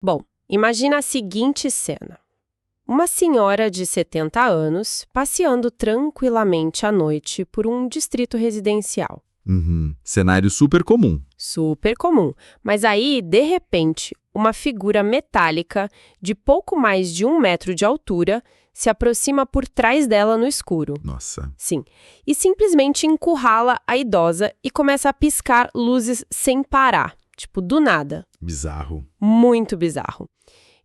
Bom, imagina a seguinte cena. Uma senhora de 70 anos passeando tranquilamente à noite por um distrito residencial. Uhum. Cenário super comum. Super comum. Mas aí, de repente, uma figura metálica de pouco mais de 1 metro de altura se aproxima por trás dela no escuro. Nossa. Sim. E simplesmente encurrala a idosa e começa a piscar luzes sem parar. Tipo, do nada. Bizarro. Muito bizarro.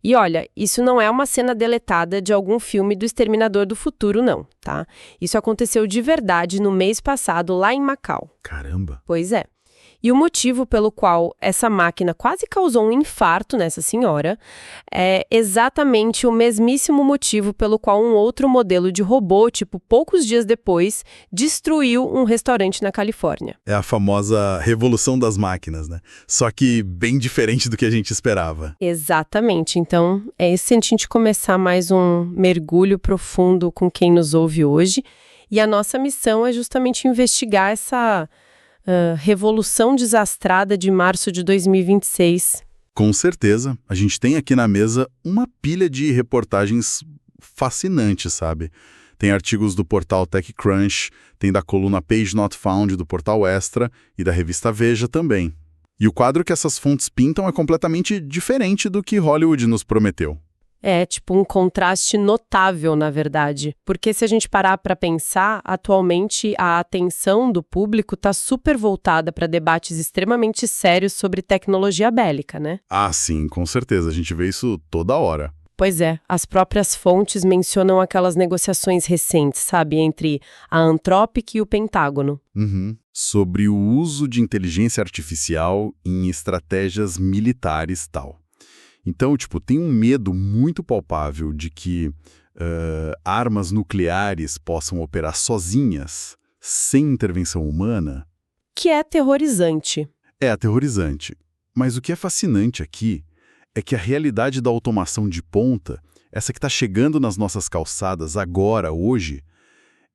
E olha, isso não é uma cena deletada de algum filme do Exterminador do Futuro, não, tá? Isso aconteceu de verdade no mês passado lá em Macau. Caramba. Pois é. E o motivo pelo qual essa máquina quase causou um infarto nessa senhora é exatamente o mesmíssimo motivo pelo qual um outro modelo de robô, tipo, poucos dias depois, destruiu um restaurante na Califórnia. É a famosa revolução das máquinas, né? Só que bem diferente do que a gente esperava. Exatamente. Então, é excelente a gente começar mais um mergulho profundo com quem nos ouve hoje. E a nossa missão é justamente investigar essa revolução desastrada de março de 2026. Com certeza, a gente tem aqui na mesa uma pilha de reportagens fascinantes, sabe? Tem artigos do portal TechCrunch, tem da coluna Page Not Found do portal Extra e da revista Veja também. E o quadro que essas fontes pintam é completamente diferente do que Hollywood nos prometeu. É, tipo, um contraste notável, na verdade. Porque se a gente parar para pensar, atualmente a atenção do público está super voltada para debates extremamente sérios sobre tecnologia bélica, né? Ah, sim, com certeza. A gente vê isso toda hora. Pois é, as próprias fontes mencionam aquelas negociações recentes, sabe, entre a Anthropic e o Pentágono. Uhum. Sobre o uso de inteligência artificial em estratégias militares tal. Então, tipo, tem um medo muito palpável de que armas nucleares possam operar sozinhas, sem intervenção humana. Que é aterrorizante. É aterrorizante. Mas o que é fascinante aqui é que a realidade da automação de ponta, essa que está chegando nas nossas calçadas agora, hoje,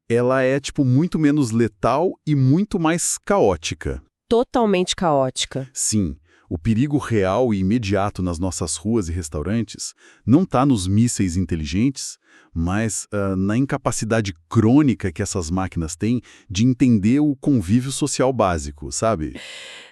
ela é, tipo, muito menos letal e muito mais caótica. Totalmente caótica. Sim. O perigo real e imediato nas nossas ruas e restaurantes não está nos mísseis inteligentes, mas na incapacidade crônica que essas máquinas têm de entender o convívio social básico, sabe?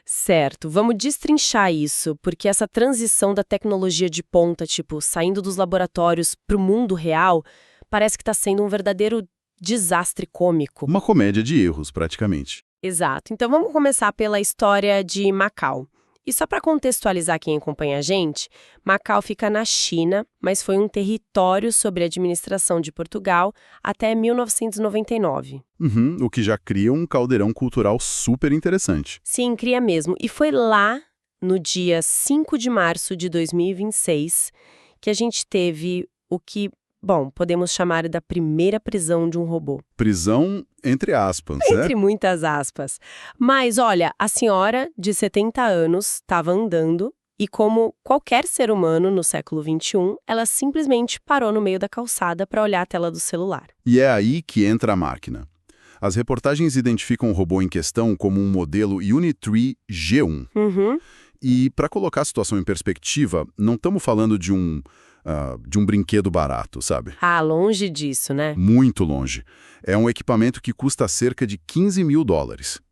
Certo, vamos destrinchar isso, porque essa transição da tecnologia de ponta, tipo, saindo dos laboratórios para o mundo real, parece que está sendo um verdadeiro desastre cômico. Uma comédia de erros, praticamente. Exato. Então vamos começar pela história de Macau. E só para contextualizar quem acompanha a gente, Macau fica na China, mas foi um território sob a administração de Portugal até 1999. Uhum, o que já cria um caldeirão cultural super interessante. Sim, cria mesmo. E foi lá, no dia 5 de março de 2026, que a gente teve o que, bom, podemos chamar da primeira prisão de um robô. Prisão entre aspas, Entre né? muitas aspas. Mas, olha, a senhora de 70 anos estava andando e, como qualquer ser humano no século XXI, ela simplesmente parou no meio da calçada para olhar a tela do celular. E é aí que entra a máquina. As reportagens identificam o robô em questão como um modelo Unitree G1. Uhum. E, para colocar a situação em perspectiva, não estamos falando de um brinquedo barato, sabe? Ah, longe disso, né? Muito longe. É um equipamento que custa cerca de $15 mil,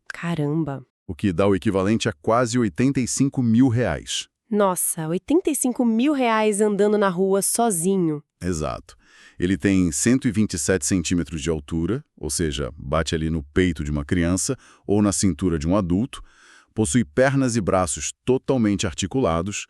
Caramba. o que dá o equivalente a quase R$ 85 mil. Nossa, R$ 85 mil andando na rua sozinho. Exato. Ele tem 127 centímetros de altura, ou seja, bate ali no peito de uma criança ou na cintura de um adulto, possui pernas e braços totalmente articulados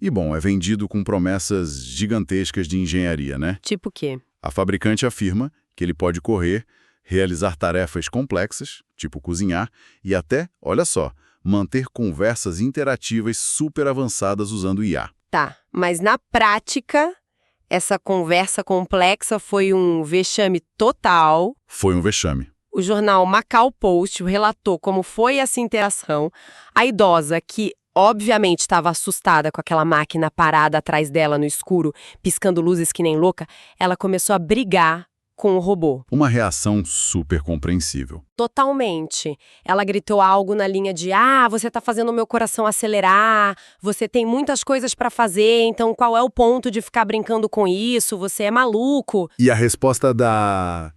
e, bom, é vendido com promessas gigantescas de engenharia, né? Tipo o quê? A fabricante afirma que ele pode correr, realizar tarefas complexas, tipo cozinhar, e até, olha só, manter conversas interativas super avançadas usando IA. Tá, mas na prática, essa conversa complexa foi um vexame total. Foi um vexame. O jornal Macau Post relatou como foi essa interação. A idosa, que obviamente estava assustada com aquela máquina parada atrás dela no escuro, piscando luzes que nem louca, ela começou a brigar com o robô. Uma reação super compreensível. Totalmente. Ela gritou algo na linha de: "Ah, você tá fazendo o meu coração acelerar, você tem muitas coisas pra fazer, então qual é o ponto de ficar brincando com isso? Você é maluco." E a resposta da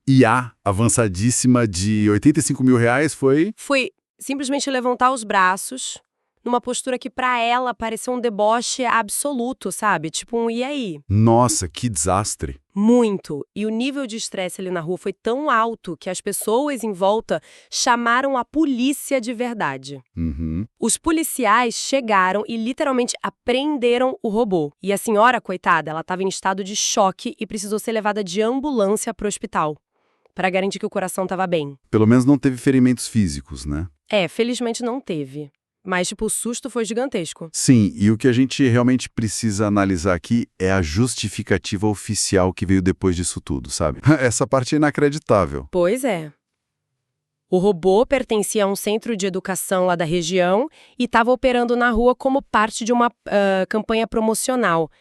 IA avançadíssima de R$ 85.000 foi... Foi simplesmente levantar os braços, numa postura que pra ela pareceu um deboche absoluto, sabe? Tipo um "e aí?" Nossa, que desastre. Muito. E o nível de estresse ali na rua foi tão alto que as pessoas em volta chamaram a polícia de verdade. Uhum. Os policiais chegaram e literalmente apreenderam o robô. E a senhora, coitada, ela estava em estado de choque e precisou ser levada de ambulância para o hospital, para garantir que o coração estava bem. Pelo menos não teve ferimentos físicos, né? Felizmente não teve. Mas, tipo, o susto foi gigantesco. Sim, e o que a gente realmente precisa analisar aqui é a justificativa oficial que veio depois disso tudo, sabe? Essa parte é inacreditável. Pois é. O robô pertencia a um centro de educação lá da região e estava operando na rua como parte de uma campanha promocional.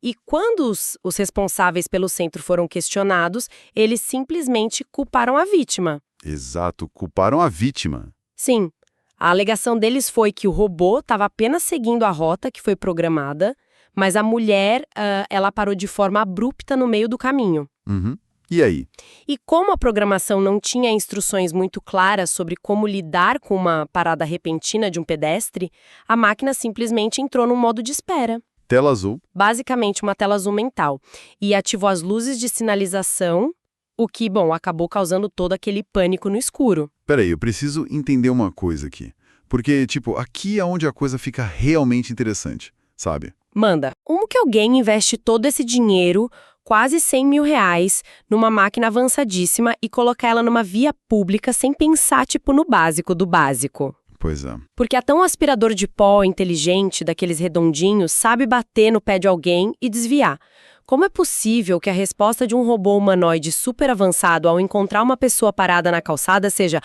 E quando os responsáveis pelo centro foram questionados, eles simplesmente culparam a vítima. Exato, culparam a vítima. Sim, a alegação deles foi que o robô estava apenas seguindo a rota que foi programada, mas a mulher, ela parou de forma abrupta no meio do caminho. Uhum. E aí? E como a programação não tinha instruções muito claras sobre como lidar com uma parada repentina de um pedestre, a máquina simplesmente entrou num modo de espera. Tela azul. Basicamente uma tela azul mental. E ativou as luzes de sinalização, o que, bom, acabou causando todo aquele pânico no escuro. Peraí, eu preciso entender uma coisa aqui. Porque, tipo, aqui é onde a coisa fica realmente interessante, sabe? Manda, como que alguém investe todo esse dinheiro, quase R$100 mil, numa máquina avançadíssima e colocar ela numa via pública sem pensar, tipo, no básico do básico? Pois é. Porque até um aspirador de pó inteligente, daqueles redondinhos, sabe bater no pé de alguém e desviar. Como é possível que a resposta de um robô humanoide super avançado ao encontrar uma pessoa parada na calçada seja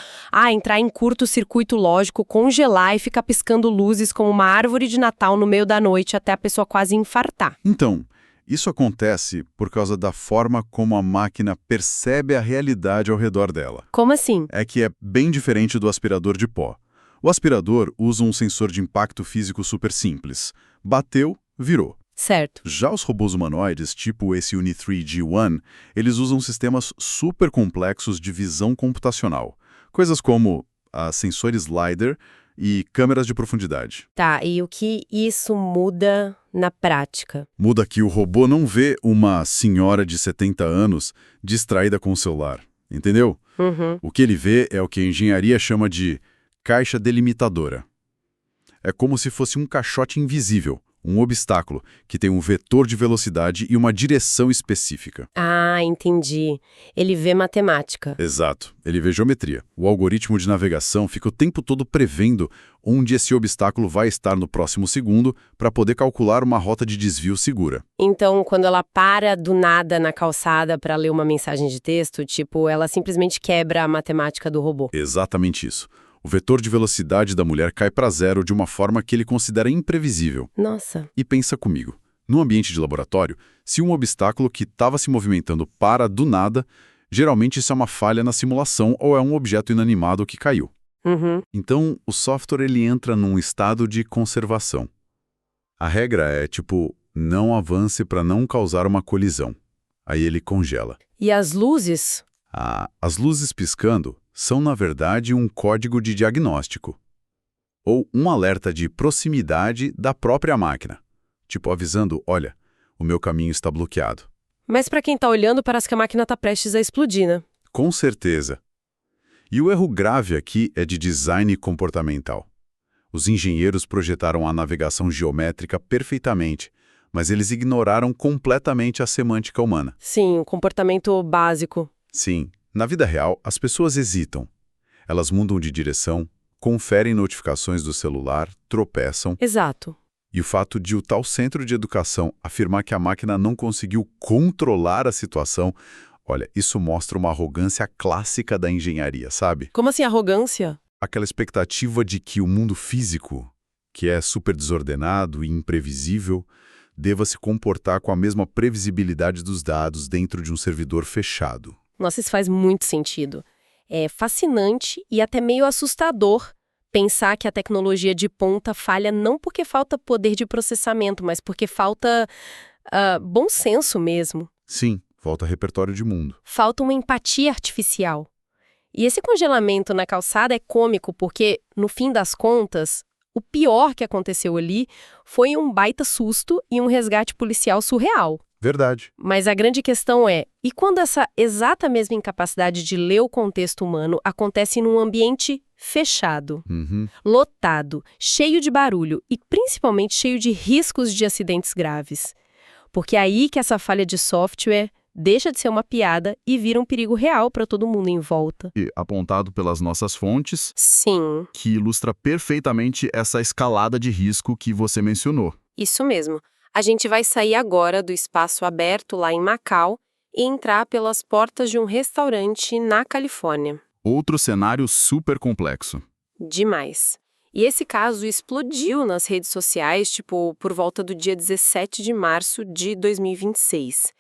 entrar em curto-circuito lógico, congelar e ficar piscando luzes como uma árvore de Natal no meio da noite até a pessoa quase infartar? Então, isso acontece por causa da forma como a máquina percebe a realidade ao redor dela. Como assim? É que é bem diferente do aspirador de pó. O aspirador usa um sensor de impacto físico super simples. Bateu, virou. Certo. Já os robôs humanoides, tipo esse Uni-3 G1, eles usam sistemas super complexos de visão computacional. Coisas como sensores LiDAR e câmeras de profundidade. Tá, e o que isso muda na prática? Muda que o robô não vê uma senhora de 70 anos distraída com o celular, entendeu? Uhum. O que ele vê é o que a engenharia chama de caixa delimitadora. É como se fosse um caixote invisível, um obstáculo, que tem um vetor de velocidade e uma direção específica. Ah, entendi. Ele vê matemática. Exato. Ele vê geometria. O algoritmo de navegação fica o tempo todo prevendo onde esse obstáculo vai estar no próximo segundo para poder calcular uma rota de desvio segura. Então, quando ela para do nada na calçada para ler uma mensagem de texto, tipo, ela simplesmente quebra a matemática do robô. Exatamente isso. O vetor de velocidade da mulher cai para zero de uma forma que ele considera imprevisível. Nossa. E pensa comigo. No ambiente de laboratório, se um obstáculo que estava se movimentando para do nada, geralmente isso é uma falha na simulação ou é um objeto inanimado que caiu. Uhum. Então, o software ele entra num estado de conservação. A regra é, tipo, não avance para não causar uma colisão. Aí ele congela. E as luzes? As luzes piscando são, na verdade, um código de diagnóstico. Ou um alerta de proximidade da própria máquina. Tipo, avisando, olha, o meu caminho está bloqueado. Mas para quem tá olhando, parece que a máquina tá prestes a explodir, né? Com certeza. E o erro grave aqui é de design comportamental. Os engenheiros projetaram a navegação geométrica perfeitamente, mas eles ignoraram completamente a semântica humana. Sim, um comportamento básico. Sim, na vida real, as pessoas hesitam. Elas mudam de direção, conferem notificações do celular, tropeçam. Exato. E o fato de o tal centro de educação afirmar que a máquina não conseguiu controlar a situação, olha, isso mostra uma arrogância clássica da engenharia, sabe? Como assim arrogância? Aquela expectativa de que o mundo físico, que é super desordenado e imprevisível, deva se comportar com a mesma previsibilidade dos dados dentro de um servidor fechado. Nossa, isso faz muito sentido. É fascinante e até meio assustador pensar que a tecnologia de ponta falha não porque falta poder de processamento, mas porque falta bom senso mesmo. Sim, falta repertório de mundo. Falta uma empatia artificial. E esse congelamento na calçada é cômico porque, no fim das contas, o pior que aconteceu ali foi um baita susto e um resgate policial surreal. Verdade. Mas a grande questão é, e quando essa exata mesma incapacidade de ler o contexto humano acontece num ambiente fechado, lotado, cheio de barulho e principalmente cheio de riscos de acidentes graves? Porque é aí que essa falha de software deixa de ser uma piada e vira um perigo real para todo mundo em volta. E apontado pelas nossas fontes, Sim, que ilustra perfeitamente essa escalada de risco que você mencionou. isso mesmo. A gente vai sair agora do espaço aberto lá em Macau e entrar pelas portas de um restaurante na Califórnia. Outro cenário super complexo. Demais. E esse caso explodiu nas redes sociais, por volta do dia 17 de março de 2026.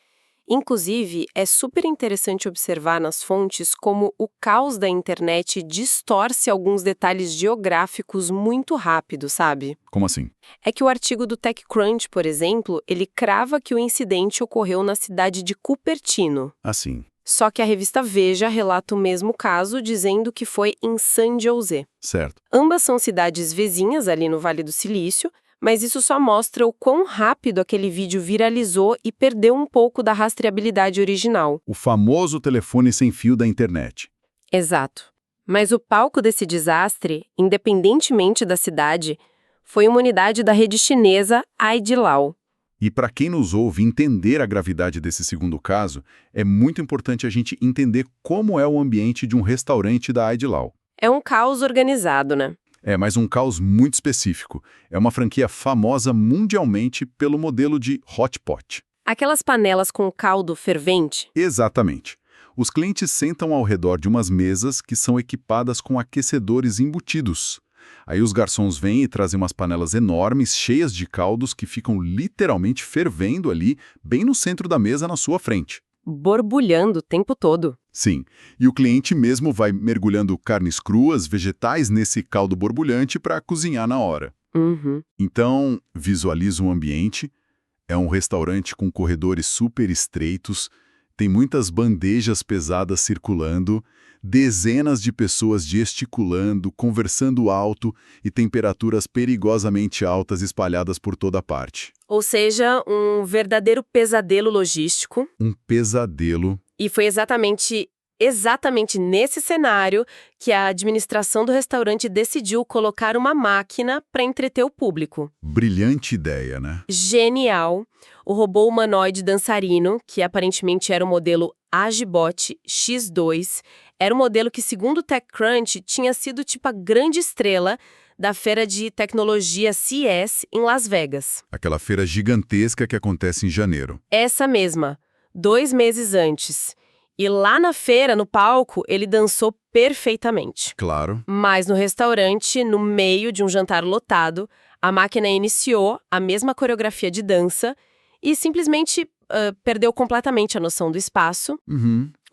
Inclusive, é super interessante observar nas fontes como o caos da internet distorce alguns detalhes geográficos muito rápido, sabe? Como assim? É que o artigo do TechCrunch, por exemplo, ele crava que o incidente ocorreu na cidade de Cupertino. Assim. Só que a revista Veja relata o mesmo caso, dizendo que foi em San José. Certo. Ambas são cidades vizinhas ali no Vale do Silício, mas isso só mostra o quão rápido aquele vídeo viralizou e perdeu um pouco da rastreabilidade original. O famoso telefone sem fio da internet. Exato. Mas o palco desse desastre, independentemente da cidade, foi uma unidade da rede chinesa Aidilao. E para quem nos ouve entender a gravidade desse segundo caso, é muito importante a gente entender como é o ambiente de um restaurante da Aidilao. É um caos organizado, né? É, mas um caos muito específico. É uma franquia famosa mundialmente pelo modelo de hot pot. Aquelas panelas com caldo fervente? Exatamente. Os clientes sentam ao redor de umas mesas que são equipadas com aquecedores embutidos. Aí os garçons vêm e trazem umas panelas enormes, cheias de caldos, que ficam literalmente fervendo ali, bem no centro da mesa na sua frente. Borbulhando o tempo todo. Sim, e o cliente mesmo vai mergulhando carnes cruas, vegetais nesse caldo borbulhante para cozinhar na hora. Então, visualiza um ambiente, é um restaurante com corredores super estreitos, tem muitas bandejas pesadas circulando, dezenas de pessoas gesticulando, conversando alto e temperaturas perigosamente altas espalhadas por toda parte. Ou seja, um verdadeiro pesadelo logístico. Um pesadelo. E foi exatamente nesse cenário que a administração do restaurante decidiu colocar uma máquina para entreter o público. Brilhante ideia, né? Genial! O robô humanoide dançarino, que aparentemente era o modelo Agibot X2, era um modelo que, segundo o TechCrunch, tinha sido a grande estrela da feira de tecnologia CES em Las Vegas. Aquela feira gigantesca que acontece em janeiro. Essa mesma, 2 meses antes. E lá na feira, no palco, ele dançou perfeitamente. Claro. Mas no restaurante, no meio de um jantar lotado, a máquina iniciou a mesma coreografia de dança e simplesmente perdeu completamente a noção do espaço.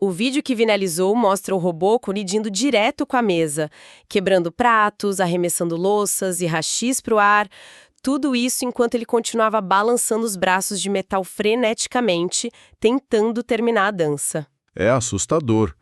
O vídeo que viralizou mostra o robô colidindo direto com a mesa, quebrando pratos, arremessando louças e rachis para o ar. Tudo isso enquanto ele continuava balançando os braços de metal freneticamente, tentando terminar a dança. É assustador.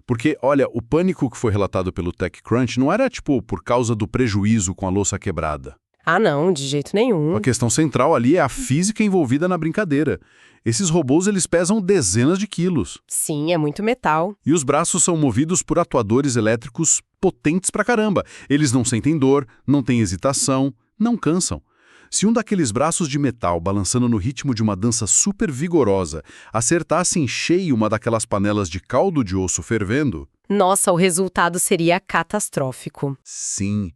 Porque, olha, o pânico que foi relatado pelo TechCrunch não era, por causa do prejuízo com a louça quebrada. Ah, não, de jeito nenhum. A questão central ali é a física envolvida na brincadeira. Esses robôs, eles pesam dezenas de quilos. Sim, é muito metal. E os braços são movidos por atuadores elétricos potentes pra caramba. Eles não sentem dor, não têm hesitação, não cansam. Se um daqueles braços de metal, balançando no ritmo de uma dança super vigorosa, acertasse em cheio uma daquelas panelas de caldo de osso fervendo... Nossa, o resultado seria catastrófico. Sim,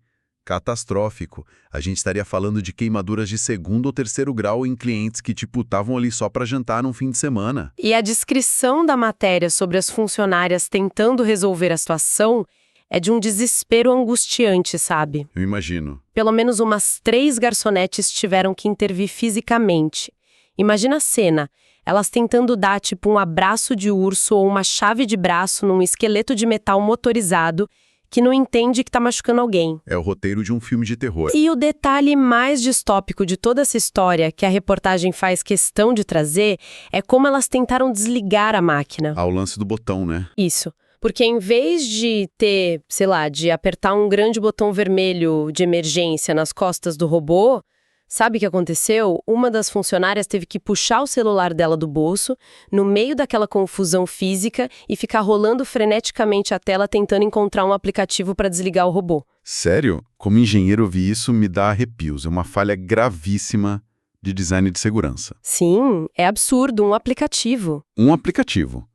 catastrófico. A gente estaria falando de queimaduras de 2º ou 3º grau em clientes que, estavam ali só para jantar num fim de semana. E a descrição da matéria sobre as funcionárias tentando resolver a situação é de um desespero angustiante, sabe? Eu imagino. Pelo menos umas 3 garçonetes tiveram que intervir fisicamente. Imagina a cena, elas tentando dar tipo um abraço de urso ou uma chave de braço num esqueleto de metal motorizado que não entende que tá machucando alguém. É o roteiro de um filme de terror. E o detalhe mais distópico de toda essa história, que a reportagem faz questão de trazer, é como elas tentaram desligar a máquina. Ao lance do botão, né? Isso. Porque em vez de ter, sei lá, de apertar um grande botão vermelho de emergência nas costas do robô, sabe o que aconteceu? Uma das funcionárias teve que puxar o celular dela do bolso, no meio daquela confusão física, e ficar rolando freneticamente a tela tentando encontrar um aplicativo para desligar o robô. Sério? Como engenheiro ouvir isso me dá arrepios. É uma falha gravíssima de design de segurança. Sim, é absurdo, um aplicativo. Um aplicativo.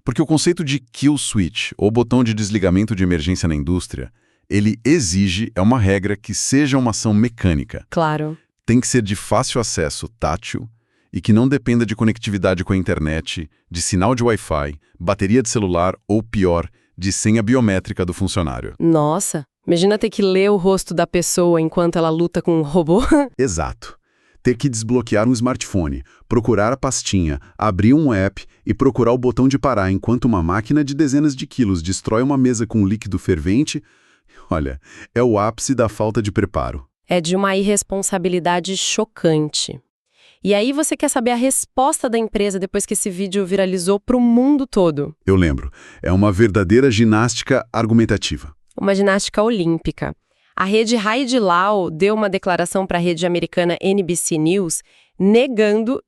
Porque o conceito de kill switch, ou botão de desligamento de emergência na indústria, ele exige, é uma regra, que seja uma ação mecânica. Claro. Tem que ser de fácil acesso, tátil, e que não dependa de conectividade com a internet, de sinal de Wi-Fi, bateria de celular ou, pior, de senha biométrica do funcionário. Nossa, imagina ter que ler o rosto da pessoa enquanto ela luta com um robô. Exato. Ter que desbloquear um smartphone, procurar a pastinha, abrir um app e procurar o botão de parar enquanto uma máquina de dezenas de quilos destrói uma mesa com líquido fervente. Olha, é o ápice da falta de preparo. É de uma irresponsabilidade chocante. E aí você quer saber a resposta da empresa depois que esse vídeo viralizou para o mundo todo. Eu lembro, é uma verdadeira ginástica argumentativa. Uma ginástica olímpica. A rede Haidilao deu uma declaração para a rede americana NBC News negando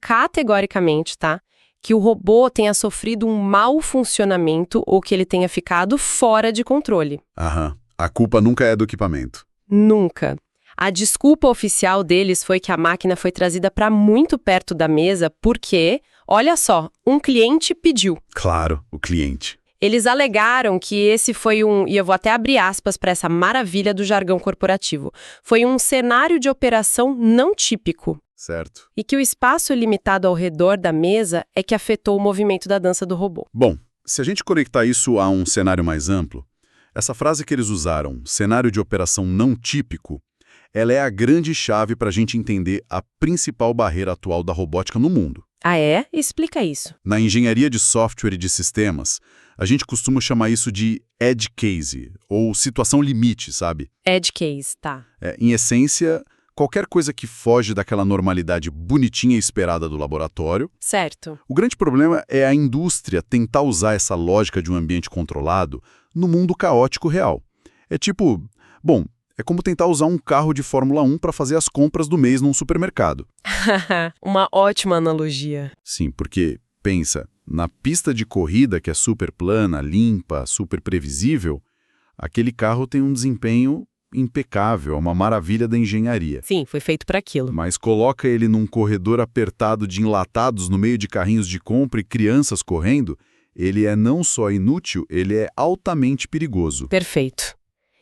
categoricamente, tá, que o robô tenha sofrido um mau funcionamento ou que ele tenha ficado fora de controle. Aham. A culpa nunca é do equipamento. Nunca. A desculpa oficial deles foi que a máquina foi trazida para muito perto da mesa porque, olha só, um cliente pediu. Claro, o cliente. Eles alegaram que esse foi e eu vou até abrir aspas para essa maravilha do jargão corporativo, foi um cenário de operação não típico. Certo. E que o espaço limitado ao redor da mesa é que afetou o movimento da dança do robô. Bom, se a gente conectar isso a um cenário mais amplo, essa frase que eles usaram, cenário de operação não típico, ela é a grande chave para a gente entender a principal barreira atual da robótica no mundo. Ah, é? Explica isso. Na engenharia de software e de sistemas, a gente costuma chamar isso de edge case, ou situação limite, sabe? Edge case, tá. Em essência, qualquer coisa que foge daquela normalidade bonitinha e esperada do laboratório. Certo. O grande problema é a indústria tentar usar essa lógica de um ambiente controlado no mundo caótico real. É tipo, bom, é como tentar usar um carro de Fórmula 1 para fazer as compras do mês num supermercado. Uma ótima analogia. Sim, porque, pensa, na pista de corrida que é super plana, limpa, super previsível, aquele carro tem um desempenho impecável, uma maravilha da engenharia. Sim, foi feito para aquilo. Mas coloca ele num corredor apertado de enlatados no meio de carrinhos de compra e crianças correndo, ele é não só inútil, ele é altamente perigoso. Perfeito.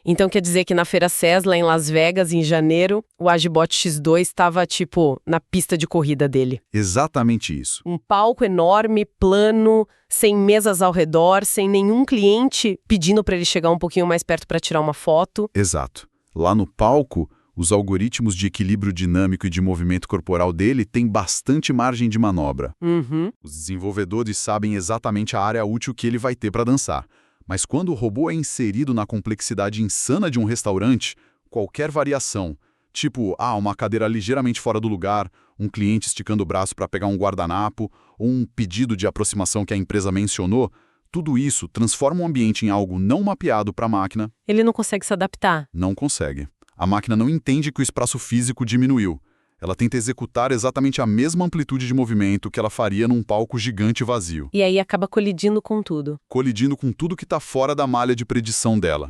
Então quer dizer que na Feira Cesla, em Las Vegas, em janeiro, o Agibot X2 estava, tipo, na pista de corrida dele. Exatamente isso. Um palco enorme, plano, sem mesas ao redor, sem nenhum cliente pedindo para ele chegar um pouquinho mais perto para tirar uma foto. Exato. Lá no palco, os algoritmos de equilíbrio dinâmico e de movimento corporal dele têm bastante margem de manobra. Uhum. Os desenvolvedores sabem exatamente a área útil que ele vai ter para dançar. Mas quando o robô é inserido na complexidade insana de um restaurante, qualquer variação, tipo, uma cadeira ligeiramente fora do lugar, um cliente esticando o braço para pegar um guardanapo, ou um pedido de aproximação que a empresa mencionou, tudo isso transforma o ambiente em algo não mapeado para a máquina. Ele não consegue se adaptar. Não consegue. A máquina não entende que o espaço físico diminuiu. Ela tenta executar exatamente a mesma amplitude de movimento que ela faria num palco gigante vazio. E aí acaba colidindo com tudo. Colidindo com tudo que está fora da malha de predição dela.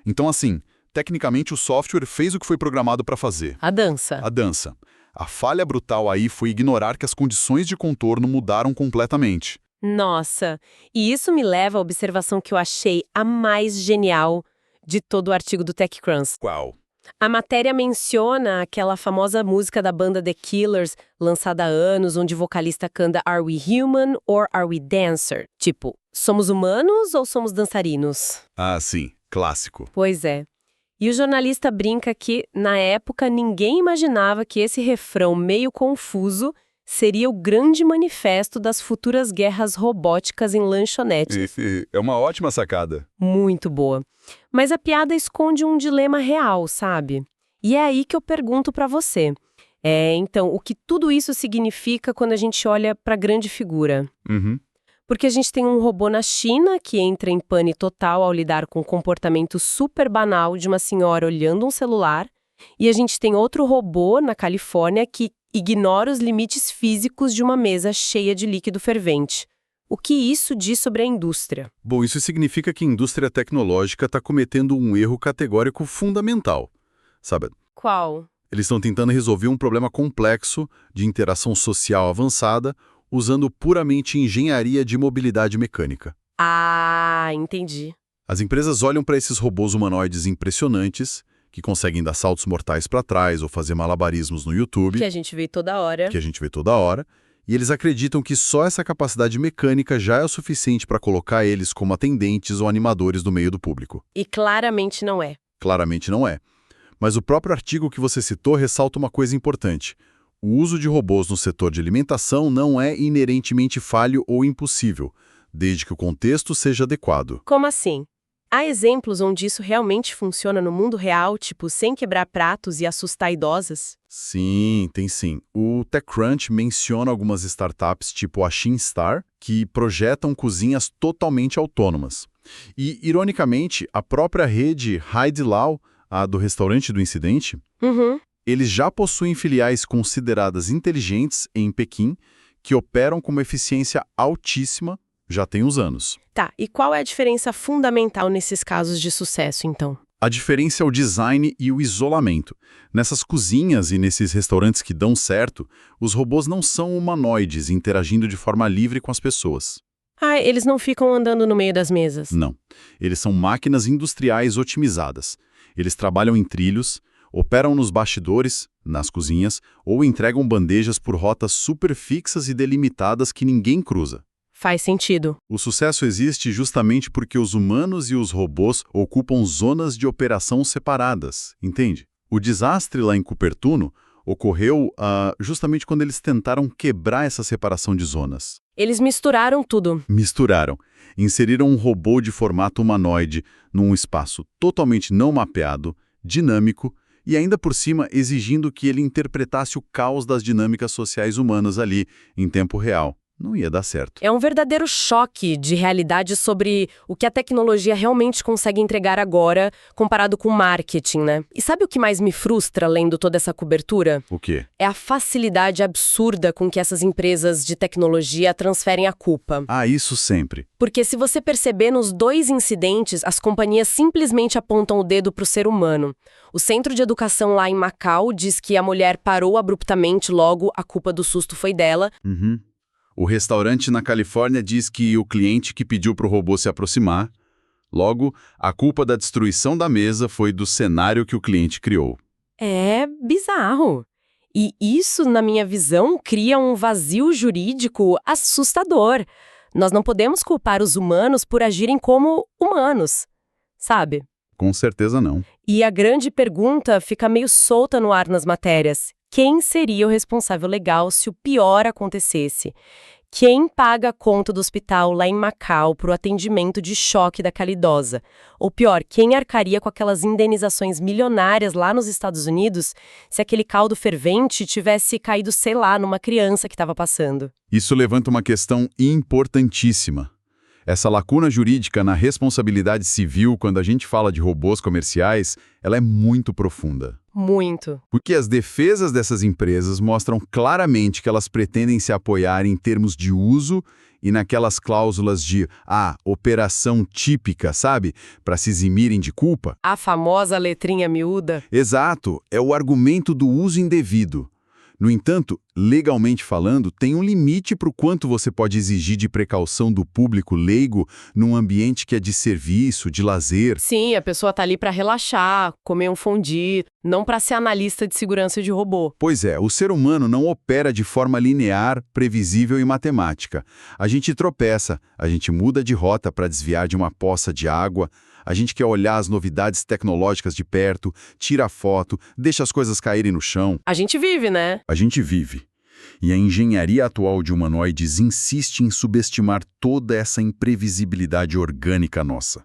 Então, assim, tecnicamente o software fez o que foi programado para fazer. A dança. A dança. A falha brutal aí foi ignorar que as condições de contorno mudaram completamente. Nossa, e isso me leva à observação que eu achei a mais genial de todo o artigo do TechCrunch. Qual? A matéria menciona aquela famosa música da banda The Killers, lançada há anos, onde o vocalista canta Are we human or are we dancer? Tipo, somos humanos ou somos dançarinos? Ah, sim. Clássico. Pois é. E o jornalista brinca que, na época, ninguém imaginava que esse refrão meio confuso Seria o grande manifesto das futuras guerras robóticas em lanchonetes. É uma ótima sacada. Muito boa. Mas a piada esconde um dilema real, sabe? E é aí que eu pergunto pra você. Então, o que tudo isso significa quando a gente olha pra grande figura? Uhum. Porque a gente tem um robô na China que entra em pane total ao lidar com o comportamento super banal de uma senhora olhando um celular, e a gente tem outro robô na Califórnia que ignora os limites físicos de uma mesa cheia de líquido fervente. O que isso diz sobre a indústria? Bom, isso significa que a indústria tecnológica está cometendo um erro categórico fundamental. Sabe, Qual? eles estão tentando resolver um problema complexo de interação social avançada usando puramente engenharia de mobilidade mecânica. Ah, entendi. As empresas olham para esses robôs humanoides impressionantes, que conseguem dar saltos mortais para trás ou fazer malabarismos no YouTube, Que a gente vê toda hora. que a gente vê toda hora, e eles acreditam que só essa capacidade mecânica já é o suficiente para colocar eles como atendentes ou animadores do meio do público. E claramente não é. Claramente não é. Mas o próprio artigo que você citou ressalta uma coisa importante. O uso de robôs no setor de alimentação não é inerentemente falho ou impossível, desde que o contexto seja adequado. Como assim? Há exemplos onde isso realmente funciona no mundo real, tipo sem quebrar pratos e assustar idosas? Sim, tem sim. O TechCrunch menciona algumas startups tipo a ShinStar, que projetam cozinhas totalmente autônomas. E, ironicamente, a própria rede Haidilao, a do restaurante do incidente, Uhum. eles já possuem filiais consideradas inteligentes em Pequim, que operam com uma eficiência altíssima já tem uns anos. Tá, e qual é a diferença fundamental nesses casos de sucesso, então? A diferença é o design e o isolamento. Nessas cozinhas e nesses restaurantes que dão certo, os robôs não são humanoides interagindo de forma livre com as pessoas. Ah, eles não ficam andando no meio das mesas. Não. Eles são máquinas industriais otimizadas. Eles trabalham em trilhos, operam nos bastidores, nas cozinhas, ou entregam bandejas por rotas super fixas e delimitadas que ninguém cruza. Faz sentido. O sucesso existe justamente porque os humanos e os robôs ocupam zonas de operação separadas, entende? O desastre lá em Cupertino ocorreu justamente quando eles tentaram quebrar essa separação de zonas. Eles misturaram tudo. Misturaram. Inseriram um robô de formato humanoide num espaço totalmente não mapeado, dinâmico e ainda por cima exigindo que ele interpretasse o caos das dinâmicas sociais humanas ali, em tempo real. Não ia dar certo. É um verdadeiro choque de realidade sobre o que a tecnologia realmente consegue entregar agora, comparado com o marketing, né? E sabe o que mais me frustra lendo toda essa cobertura? O quê? É a facilidade absurda com que essas empresas de tecnologia transferem a culpa. Ah, isso sempre. Porque se você perceber nos dois incidentes, as companhias simplesmente apontam o dedo para o ser humano. O centro de educação lá em Macau diz que a mulher parou abruptamente, logo a culpa do susto foi dela. Uhum. O restaurante na Califórnia diz que o cliente que pediu para o robô se aproximar. Logo, a culpa da destruição da mesa foi do cenário que o cliente criou. É bizarro. E isso, na minha visão, cria um vazio jurídico assustador. Nós não podemos culpar os humanos por agirem como humanos, sabe? Com certeza não. E a grande pergunta fica meio solta no ar nas matérias. Quem seria o responsável legal se o pior acontecesse? Quem paga a conta do hospital lá em Macau para o atendimento de choque daquela idosa? Ou pior, quem arcaria com aquelas indenizações milionárias lá nos Estados Unidos se aquele caldo fervente tivesse caído, sei lá, numa criança que estava passando? Isso levanta uma questão importantíssima. Essa lacuna jurídica na responsabilidade civil, quando a gente fala de robôs comerciais, ela é muito profunda. Muito. Porque as defesas dessas empresas mostram claramente que elas pretendem se apoiar em termos de uso e naquelas cláusulas de, operação típica, sabe? Para se eximirem de culpa. A famosa letrinha miúda. Exato, é o argumento do uso indevido. No entanto, legalmente falando, tem um limite para o quanto você pode exigir de precaução do público leigo num ambiente que é de serviço, de lazer. Sim, a pessoa tá ali para relaxar, comer um fondue, não para ser analista de segurança de robô. Pois é, o ser humano não opera de forma linear, previsível e matemática. A gente tropeça, a gente muda de rota para desviar de uma poça de água, a gente quer olhar as novidades tecnológicas de perto, tira foto, deixa as coisas caírem no chão. A gente vive, né? A gente vive. E a engenharia atual de humanoides insiste em subestimar toda essa imprevisibilidade orgânica nossa.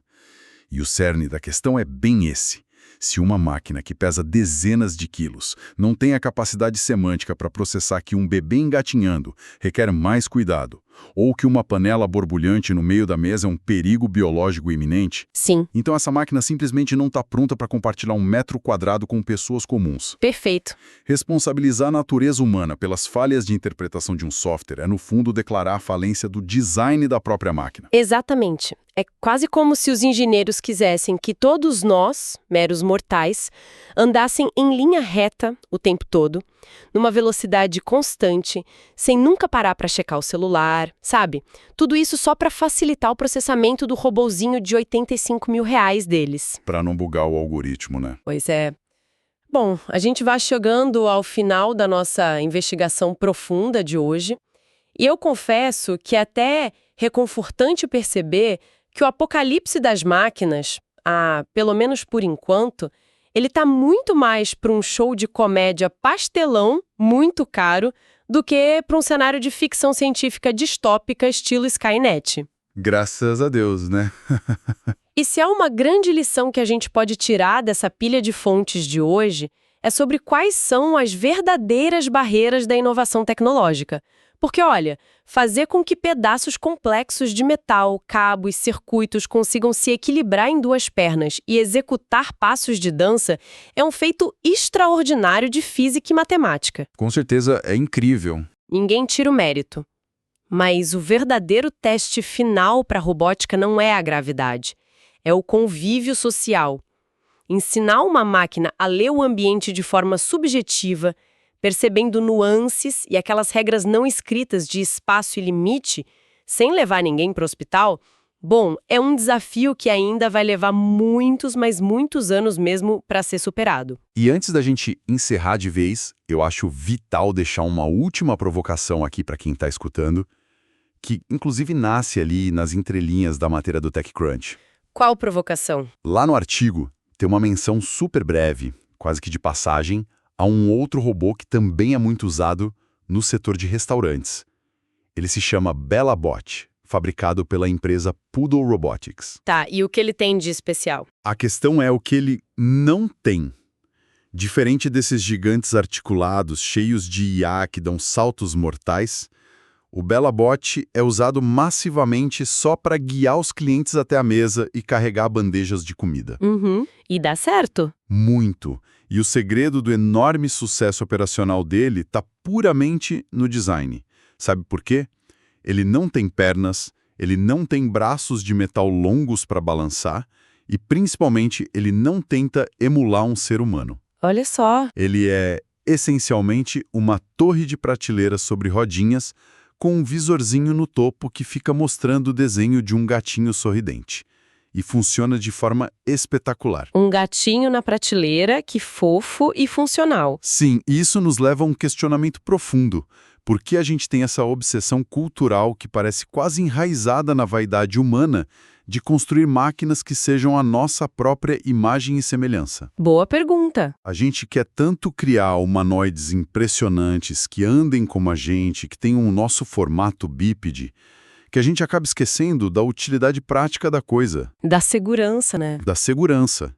E o cerne da questão é bem esse. Se uma máquina que pesa dezenas de quilos não tem a capacidade semântica para processar que um bebê engatinhando requer mais cuidado, ou que uma panela borbulhante no meio da mesa é um perigo biológico iminente, Sim, então essa máquina simplesmente não está pronta para compartilhar 1 metro quadrado com pessoas comuns. perfeito. Responsabilizar a natureza humana pelas falhas de interpretação de um software é, no fundo, declarar a falência do design da própria máquina. Exatamente. É quase como se os engenheiros quisessem que todos nós, meros mortais, andassem em linha reta o tempo todo, numa velocidade constante, sem nunca parar para checar o celular, sabe? Tudo isso só para facilitar o processamento do robozinho de R$ 85.000 deles. Para não bugar o algoritmo, né? Pois é. Bom, a gente vai chegando ao final da nossa investigação profunda de hoje, e eu confesso que é até reconfortante perceber que o apocalipse das máquinas, pelo menos por enquanto, ele tá muito mais para um show de comédia pastelão, muito caro, do que para um cenário de ficção científica distópica estilo Skynet. Graças a Deus, né? E se há uma grande lição que a gente pode tirar dessa pilha de fontes de hoje, é sobre quais são as verdadeiras barreiras da inovação tecnológica. Porque, olha, fazer com que pedaços complexos de metal, cabos, circuitos consigam se equilibrar em duas pernas e executar passos de dança é um feito extraordinário de física e matemática. Com certeza é incrível. Ninguém tira o mérito. Mas o verdadeiro teste final para a robótica não é a gravidade. É o convívio social. Ensinar uma máquina a ler o ambiente de forma subjetiva, percebendo nuances e aquelas regras não escritas de espaço e limite, sem levar ninguém para o hospital, bom, é um desafio que ainda vai levar muitos, mas muitos anos mesmo para ser superado. E antes da gente encerrar de vez, eu acho vital deixar uma última provocação aqui para quem está escutando, que inclusive nasce ali nas entrelinhas da matéria do TechCrunch. Qual provocação? Lá no artigo, tem uma menção super breve, quase que de passagem, a um outro robô que também é muito usado no setor de restaurantes. Ele se chama BellaBot, fabricado pela empresa Poodle Robotics. Tá, e o que ele tem de especial? A questão é o que ele não tem. Diferente desses gigantes articulados, cheios de IA que dão saltos mortais, o BellaBot é usado massivamente só para guiar os clientes até a mesa e carregar bandejas de comida. E dá certo? Muito. E o segredo do enorme sucesso operacional dele está puramente no design. Sabe por quê? Ele não tem pernas, ele não tem braços de metal longos para balançar e, principalmente, ele não tenta emular um ser humano. Olha só. Ele é, essencialmente, uma torre de prateleira sobre rodinhas com um visorzinho no topo que fica mostrando o desenho de um gatinho sorridente. E funciona de forma espetacular. Um gatinho na prateleira, que fofo e funcional. Sim, e isso nos leva a um questionamento profundo. Por que a gente tem essa obsessão cultural que parece quase enraizada na vaidade humana de construir máquinas que sejam a nossa própria imagem e semelhança? Boa pergunta. A gente quer tanto criar humanoides impressionantes que andem como a gente, que tenham o nosso formato bípede, que a gente acaba esquecendo da utilidade prática da coisa. Da segurança, né? Da segurança.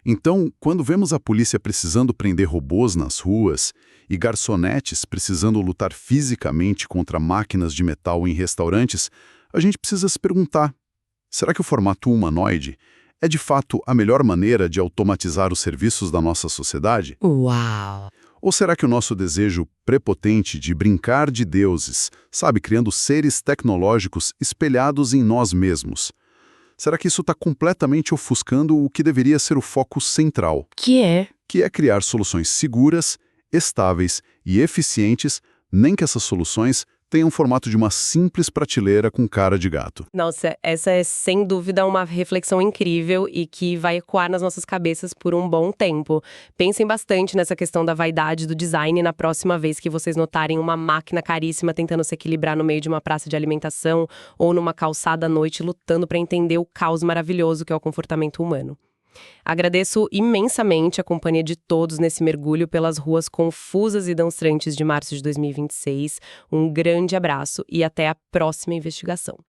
Então, quando vemos a polícia precisando prender robôs nas ruas e garçonetes precisando lutar fisicamente contra máquinas de metal em restaurantes, a gente precisa se perguntar, será que o formato humanoide é de fato a melhor maneira de automatizar os serviços da nossa sociedade? Uau! Ou será que o nosso desejo prepotente de brincar de deuses, sabe, criando seres tecnológicos espelhados em nós mesmos? Será que isso está completamente ofuscando o que deveria ser o foco central? Que é criar soluções seguras, estáveis e eficientes, nem que essas soluções tenham o formato de uma simples prateleira com cara de gato. Nossa, essa é sem dúvida uma reflexão incrível e que vai ecoar nas nossas cabeças por um bom tempo. Pensem bastante nessa questão da vaidade do design na próxima vez que vocês notarem uma máquina caríssima tentando se equilibrar no meio de uma praça de alimentação ou numa calçada à noite lutando para entender o caos maravilhoso que é o comportamento humano. Agradeço imensamente a companhia de todos nesse mergulho pelas ruas confusas e dançantes de março de 2026. Um grande abraço e até a próxima investigação.